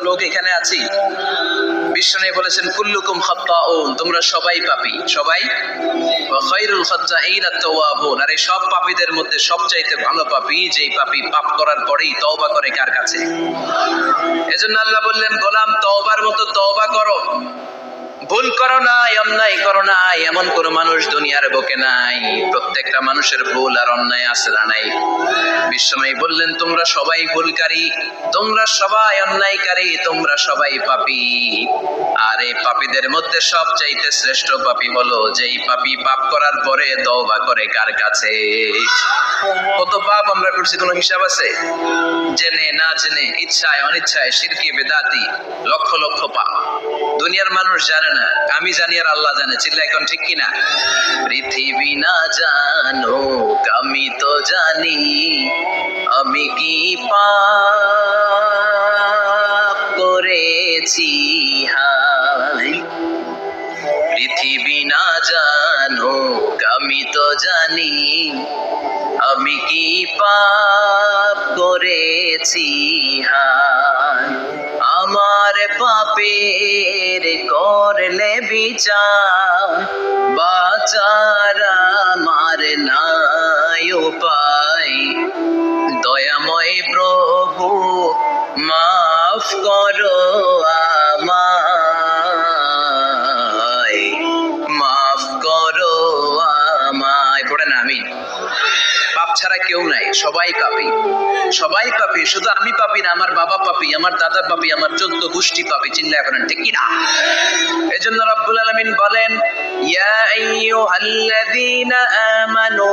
লোক এখানে আছি? বিশ্বনবী বলেছেন কুল্লুকুম খাত্তাউন, তোমরা সবাই পাপী, সবাই। ওয়া খায়রুল খাত্তাইন আত-তাওয়াবুন, আর এই সব পাপীদের মধ্যে সবচাইতে ভালো পাপী যেই পাপী পাপ করার পরেই তওবা করে কার কাছে? এজন্য আল্লাহ বললেন গোলাম তওবার মতো তওবা করো, ভুল করো না, অন্যায় করো না, এমন কোন মানুষ দুনিয়ার বুকে নাই। প্রত্যেকটা মানুষের ভুল আর অন্যায় আছে না নাই? বিশ্বনবী বললেন তোমরা সবাই ভুলকারী, তোমরা সবাই অন্যায়কারী, তোমরা সবাই পাপী। আর এই পাপীদের মধ্যে সবচাইতে শ্রেষ্ঠ পাপী হলো যেই পাপী পাপ করার পরে তওবা করে কার কাছে? কত পাপ আমরা করছি, কোনো হিসাব আছে? জেনে না জেনে, ইচ্ছায় অনিচ্ছায়, শিরকি বেদাতি, লক্ষ লক্ষ পাপ। দুনিয়ার মানুষ জানে না, আমি জানি আর আল্লাহ জানে। চিল্লা এখন ঠিক কিনা? পৃথিবী না জানুক আমি তো জানি, আমি কি পাপ করেছি হায়। পৃথিবী না জানুক আমি তো জানি, আমি কি পাপ করেছি হায়। আমার পাপের করলে বিচার, বাঁচার আমার নাই উপায়। দয়াময় প্রভু মাফ করো আমায়, মাফ করো আমায়। পড়ে না আমিন। পাপ ছাড়া কেউ নাই, সবাই পাপী, সবাই পাপী। শুধু আমি পাপী না, আমার বাবা পাপী, আমার দাদা পাপী, আমার 14 গোষ্ঠী পাপী। চিল্লায়া করেন ঠিক কিনা? এজন্য রব্বুল আলামিন বলেন ইয়া আইয়ুহাল্লাযীনা আমানু